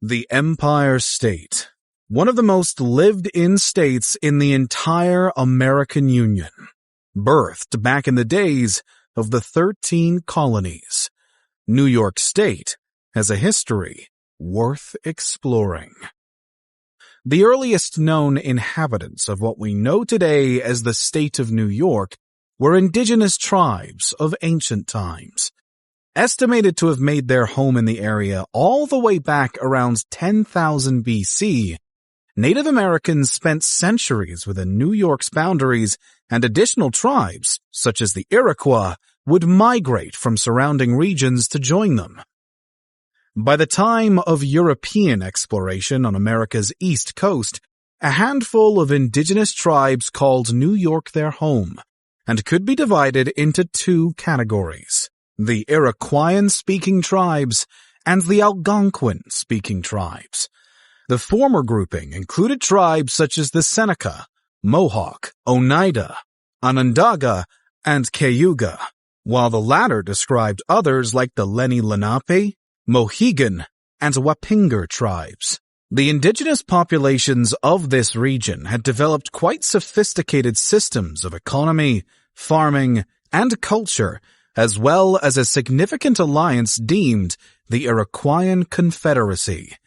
The Empire State, one of the most lived-in states in the entire American Union, birthed back in the days of the 13 colonies. New York State has a history worth exploring. The earliest known inhabitants of what we know today as the state of New York were indigenous tribes of ancient times, estimated to have made their home in the area all the way back around 10,000 BC. Native Americans spent centuries within New York's boundaries, and additional tribes, such as the Iroquois, would migrate from surrounding regions to join them. By the time of European exploration on America's East Coast, a handful of indigenous tribes called New York their home, and could be divided into two categories: the Iroquoian-speaking tribes and the Algonquin-speaking tribes. The former grouping included tribes such as the Seneca, Mohawk, Oneida, Onondaga, and Cayuga, while the latter described others like the Lenni Lenape, Mohegan, and Wappinger tribes. The indigenous populations of this region had developed quite sophisticated systems of economy, farming, and culture, as well as a significant alliance deemed the Iroquoian Confederacy.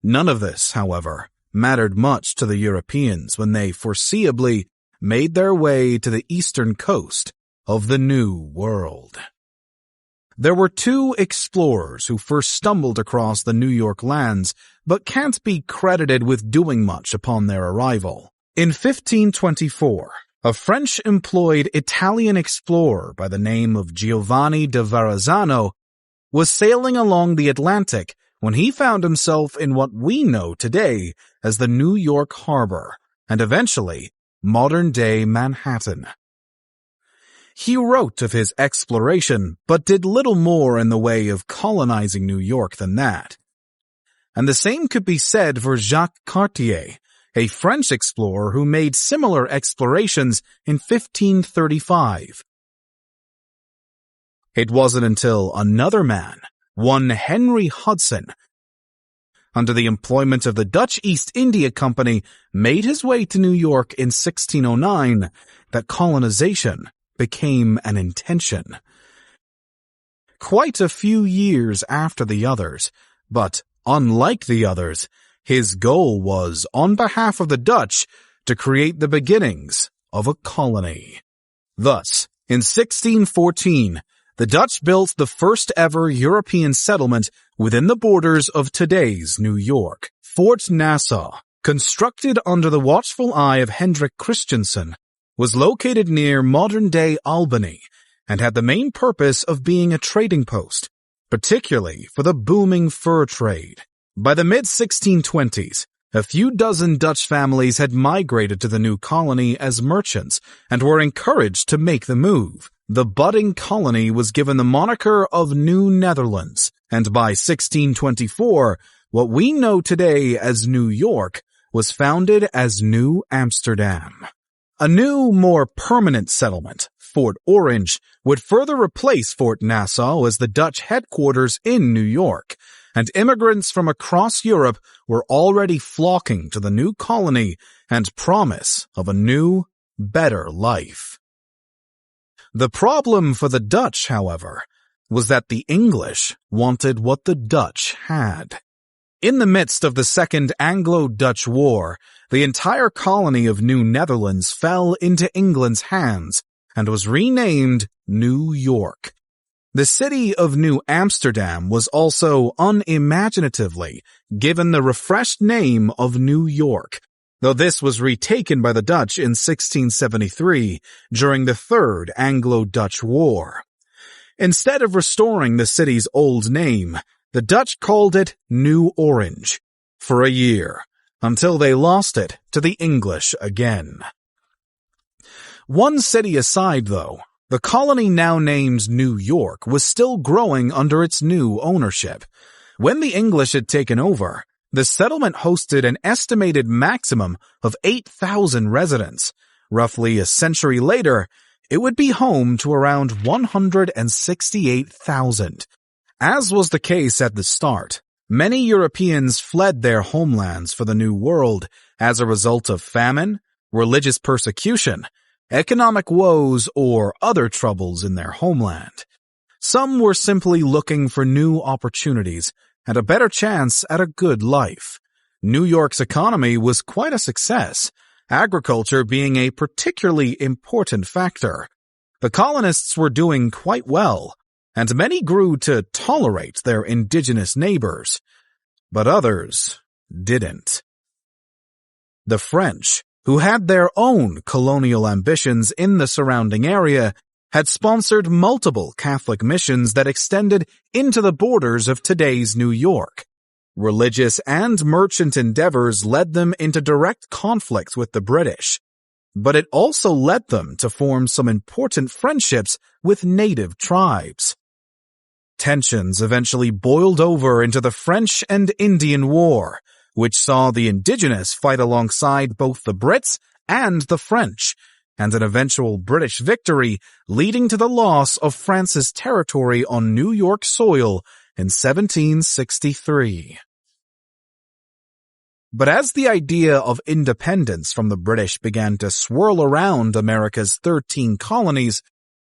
None of this, however, mattered much to the Europeans when they foreseeably made their way to the eastern coast of the New World. There were two explorers who first stumbled across the New York lands, but can't be credited with doing much upon their arrival. In 1524, a French-employed Italian explorer by the name of Giovanni da Verrazzano was sailing along the Atlantic when he found himself in what we know today as the New York Harbor, and eventually modern-day Manhattan. He wrote of his exploration, but did little more in the way of colonizing New York than that. And the same could be said for Jacques Cartier, a French explorer who made similar explorations in 1535. It wasn't until another man, one Henry Hudson, under the employment of the Dutch East India Company, made his way to New York in 1609, that colonization became an intention. Quite a few years after the others, but unlike the others, his goal was, on behalf of the Dutch, to create the beginnings of a colony. Thus, in 1614, the Dutch built the first ever European settlement within the borders of today's New York. Fort Nassau, constructed under the watchful eye of Hendrik Christiansen, was located near modern-day Albany and had the main purpose of being a trading post, particularly for the booming fur trade. By the mid-1620s, a few dozen Dutch families had migrated to the new colony as merchants and were encouraged to make the move. The budding colony was given the moniker of New Netherlands, and by 1624, what we know today as New York was founded as New Amsterdam. A new, more permanent settlement, Fort Orange, would further replace Fort Nassau as the Dutch headquarters in New York, and immigrants from across Europe were already flocking to the new colony and promise of a new, better life. The problem for the Dutch, however, was that the English wanted what the Dutch had. In the midst of the Second Anglo-Dutch War, the entire colony of New Netherlands fell into England's hands and was renamed New York. The city of New Amsterdam was also unimaginatively given the refreshed name of New York, though this was retaken by the Dutch in 1673 during the Third Anglo-Dutch War. Instead of restoring the city's old name, the Dutch called it New Orange for a year, until they lost it to the English again. One city aside, though, the colony now named New York was still growing under its new ownership. When the English had taken over, the settlement hosted an estimated maximum of 8,000 residents. Roughly a century later, it would be home to around 168,000. As was the case at the start, Many Europeans fled their homelands for the New World as a result of famine, religious persecution, economic woes, or other troubles in their homeland. Some were simply looking for new opportunities and a better chance at a good life. New York's economy was quite a success, agriculture being a particularly important factor. The colonists were doing quite well, and many grew to tolerate their indigenous neighbors, but others didn't. The French, who had their own colonial ambitions in the surrounding area, had sponsored multiple Catholic missions that extended into the borders of today's New York. Religious and merchant endeavors led them into direct conflict with the British, but it also led them to form some important friendships with native tribes. Tensions eventually boiled over into the French and Indian War, which saw the indigenous fight alongside both the Brits and the French, and an eventual British victory leading to the loss of France's territory on New York soil in 1763. But as the idea of independence from the British began to swirl around America's 13 colonies,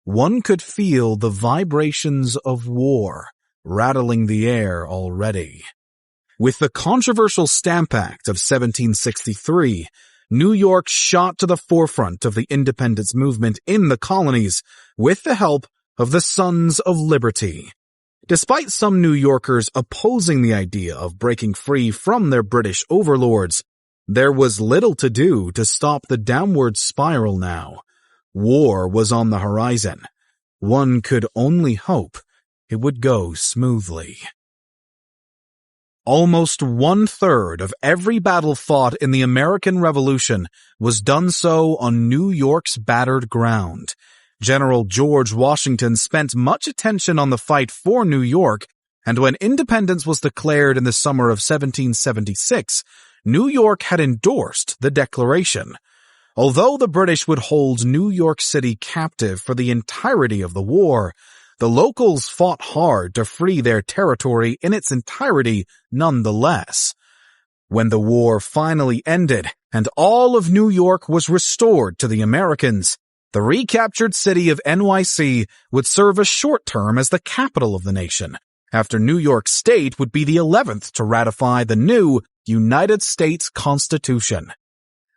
one could feel the vibrations of war rattling the air already. With the controversial Stamp Act of 1763, New York shot to the forefront of the independence movement in the colonies with the help of the Sons of Liberty. Despite some New Yorkers opposing the idea of breaking free from their British overlords, there was little to do to stop the downward spiral now. War was on the horizon. One could only hope it would go smoothly. Almost 1/3 of every battle fought in the American Revolution was done so on New York's battered ground. General George Washington spent much attention on the fight for New York, and when independence was declared in the summer of 1776, New York had endorsed the Declaration. Although the British would hold New York City captive for the entirety of the war, the locals fought hard to free their territory in its entirety nonetheless. When the war finally ended and all of New York was restored to the Americans, the recaptured city of NYC would serve a short term as the capital of the nation, after New York State would be the 11th to ratify the new United States Constitution.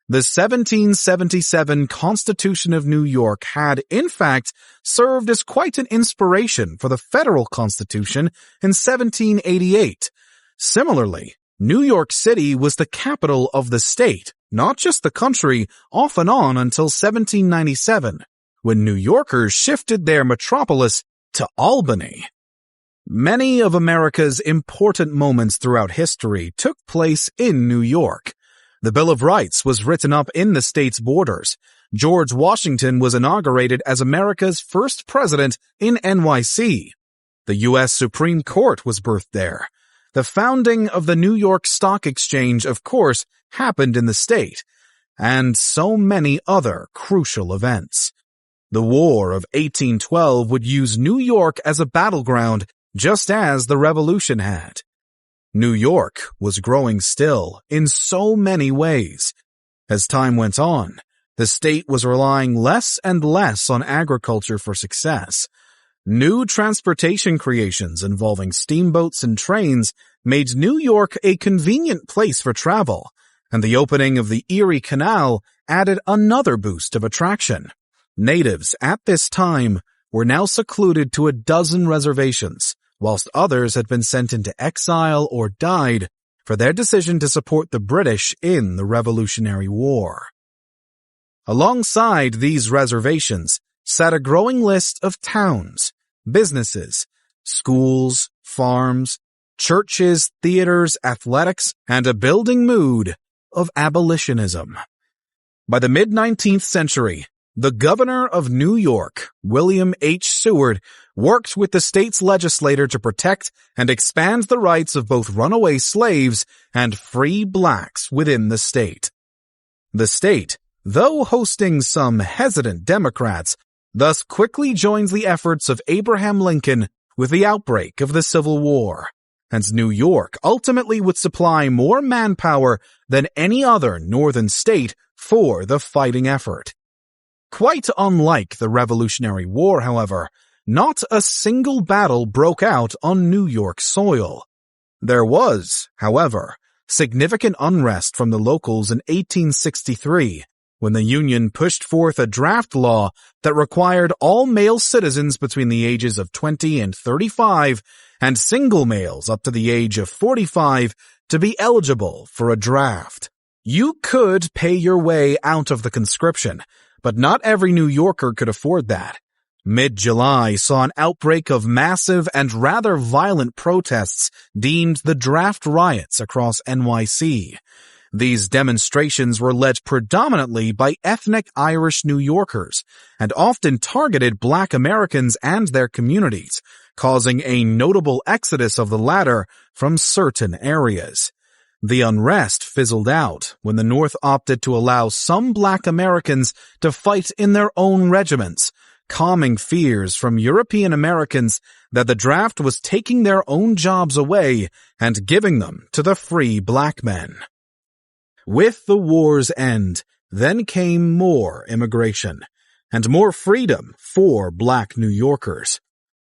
The 1777 Constitution of New York had, in fact, served as quite an inspiration for the federal Constitution in 1788. Similarly, New York City was the capital of the state, not just the country, off and on until 1797, when New Yorkers shifted their metropolis to Albany. Many of America's important moments throughout history took place in New York. The Bill of Rights was written up in the state's borders. George Washington was inaugurated as America's first president in NYC. The U.S. Supreme Court was birthed there. The founding of the New York Stock Exchange, of course, happened in the state, and so many other crucial events. The War of 1812 would use New York as a battleground, just as the Revolution had. New York was growing still in so many ways. As time went on, the state was relying less and less on agriculture for success. New transportation creations involving steamboats and trains made New York a convenient place for travel, and the opening of the Erie Canal added another boost of attraction. Natives at this time were now secluded to a dozen reservations, whilst others had been sent into exile or died for their decision to support the British in the Revolutionary War. Alongside these reservations sat a growing list of towns, businesses, schools, farms, churches, theaters, athletics, and a building mood of abolitionism. By the mid-19th century, the governor of New York, William H. Seward, worked with the state's legislature to protect and expand the rights of both runaway slaves and free blacks within the state. The state, though hosting some hesitant Democrats, thus quickly joins the efforts of Abraham Lincoln with the outbreak of the Civil War. and New York ultimately would supply more manpower than any other northern state for the fighting effort. Quite unlike the Revolutionary War, however, not a single battle broke out on New York soil. There was, however, significant unrest from the locals in 1863, when the Union pushed forth a draft law that required all male citizens between the ages of 20 and 35 and single males up to the age of 45 to be eligible for a draft. You could pay your way out of the conscription, but not every New Yorker could afford that. Mid-July saw an outbreak of massive and rather violent protests deemed the draft riots across NYC. These demonstrations were led predominantly by ethnic Irish New Yorkers and often targeted Black Americans and their communities, causing a notable exodus of the latter from certain areas. The unrest fizzled out when the North opted to allow some Black Americans to fight in their own regiments, calming fears from European Americans that the draft was taking their own jobs away and giving them to the free Black men. With the war's end, then came more immigration and more freedom for Black New Yorkers.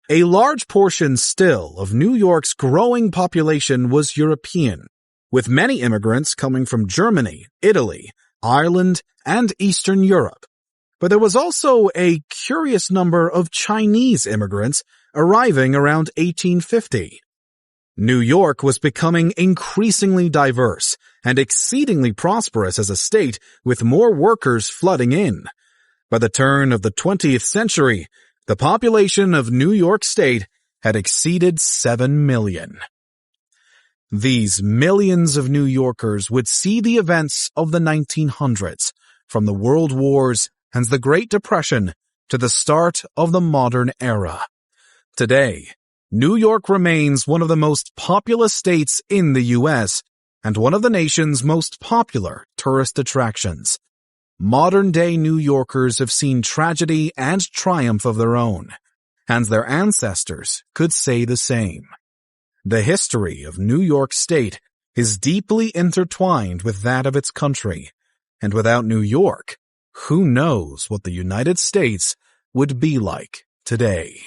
A large portion still of New York's growing population was European, with many immigrants coming from Germany, Italy, Ireland, and Eastern Europe. But there was also a curious number of Chinese immigrants arriving around 1850. New York was becoming increasingly diverse and exceedingly prosperous as a state, with more workers flooding in. By the turn of the 20th century, the population of New York State had exceeded 7 million. These millions of New Yorkers would see the events of the 1900s, from the World Wars and the Great Depression to the start of the modern era. Today, New York remains one of the most populous states in the U.S. and one of the nation's most popular tourist attractions. Modern-day New Yorkers have seen tragedy and triumph of their own, and their ancestors could say the same. The history of New York State is deeply intertwined with that of its country, and without New York, who knows what the United States would be like today.